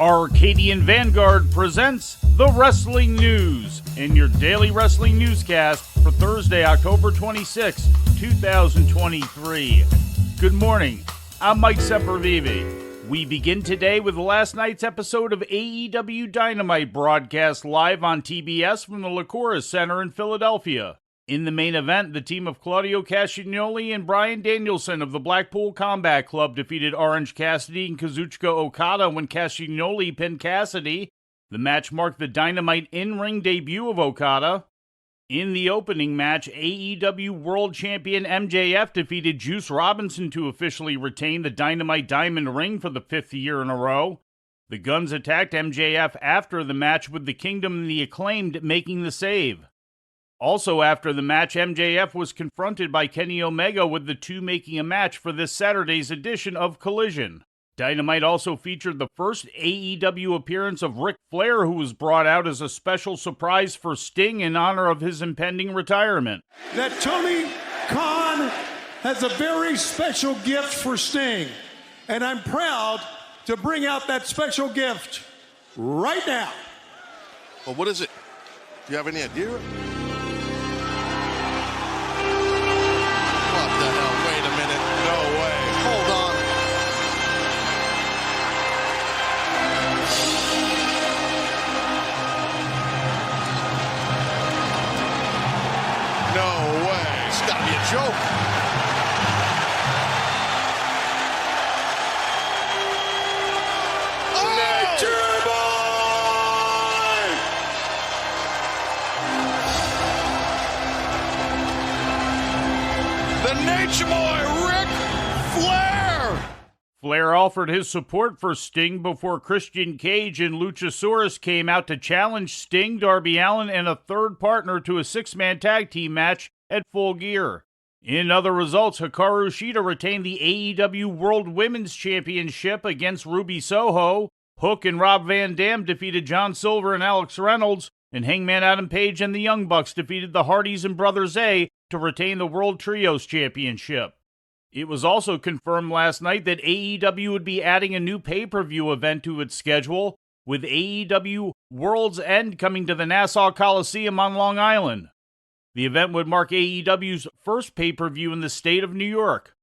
Arcadian Vanguard presents the Wrestling News in your daily wrestling newscast for Thursday, October 26, 2023. Good morning, I'm Mike Sempervive. We begin today with last night's episode of AEW Dynamite broadcast live on TBS from the Liacouras Center in Philadelphia. In the main event, the team of Claudio Castagnoli and Bryan Danielson of the Blackpool Combat Club defeated Orange Cassidy and Kazuchika Okada when Castagnoli pinned Cassidy. The match marked the Dynamite in-ring debut of Okada. In the opening match, AEW World Champion MJF defeated Juice Robinson to officially retain the Dynamite Diamond Ring for the fifth year in a row. The Guns attacked MJF after the match, with the Kingdom and the Acclaimed making the save. Also after the match, MJF was confronted by Kenny Omega, with the two making a match for this Saturday's edition of Collision. Dynamite also featured the first AEW appearance of Ric Flair, who was brought out as a special surprise for Sting in honor of his impending retirement. That Tony Khan has a very special gift for Sting, and I'm proud to bring out that special gift right now. Well, what is it? Do you have any idea? Joke. Nature Boy! The Nature Boy, Ric Flair! Flair offered his support for Sting before Christian Cage and Luchasaurus came out to challenge Sting, Darby Allin, and a third partner to a six-man tag team match at Full Gear. In other results, Hikaru Shida retained the AEW World Women's Championship against Ruby Soho. Hook and Rob Van Dam defeated John Silver and Alex Reynolds, and Hangman Adam Page and the Young Bucks defeated the Hardys and Brothers A to retain the World Trios Championship. It was also confirmed last night that AEW would be adding a new pay-per-view event to its schedule, with AEW World's End coming to the Nassau Coliseum on Long Island. The event would mark AEW's first pay-per-view in the state of New York.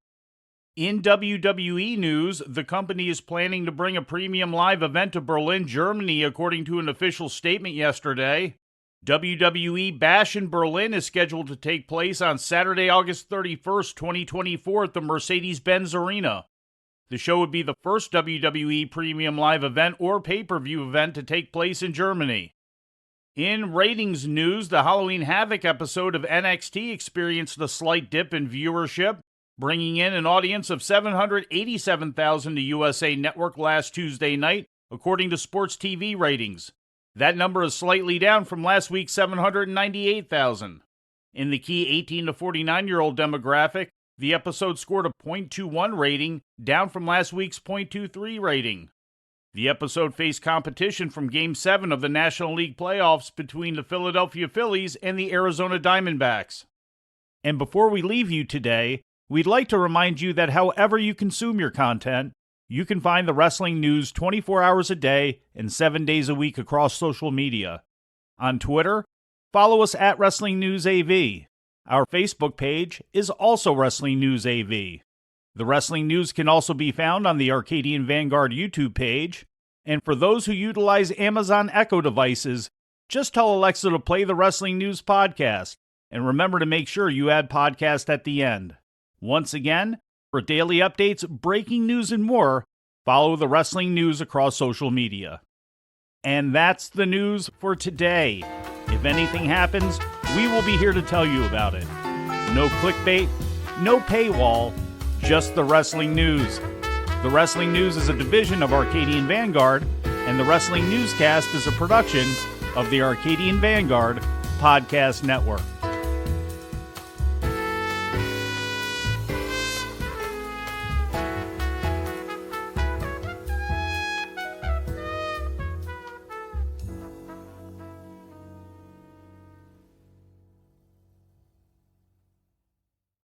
In WWE news, the company is planning to bring a premium live event to Berlin, Germany, according to an official statement yesterday. WWE Bash in Berlin is scheduled to take place on Saturday, August 31st, 2024 at the Mercedes-Benz Arena. The show would be the first WWE premium live event or pay-per-view event to take place in Germany. In ratings news, the Halloween Havoc episode of NXT experienced a slight dip in viewership, bringing in an audience of 787,000 to USA Network last Tuesday night, according to Sports TV ratings. That number is slightly down from last week's 798,000. In the key 18 to 49-year-old demographic, the episode scored a .21 rating, down from last week's .23 rating. The episode faced competition from Game 7 of the National League playoffs between the Philadelphia Phillies and the Arizona Diamondbacks. And before we leave you today, we'd like to remind you that however you consume your content, you can find the wrestling news 24 hours a day and 7 days a week across social media. On Twitter, follow us at Wrestling News AV. Our Facebook page is also Wrestling News AV. The Wrestling News can also be found on the Arcadian Vanguard YouTube page, and for those who utilize Amazon Echo devices, just tell Alexa to play the Wrestling News podcast, and remember to make sure you add podcast at the end. Once again, for daily updates, breaking news, and more, follow the Wrestling News across social media. And that's the news for today. If anything happens, we will be here to tell you about it. No clickbait, no paywall, just the Wrestling News. The Wrestling News is a division of Arcadian Vanguard, and the Wrestling Newscast is a production of the Arcadian Vanguard Podcast Network.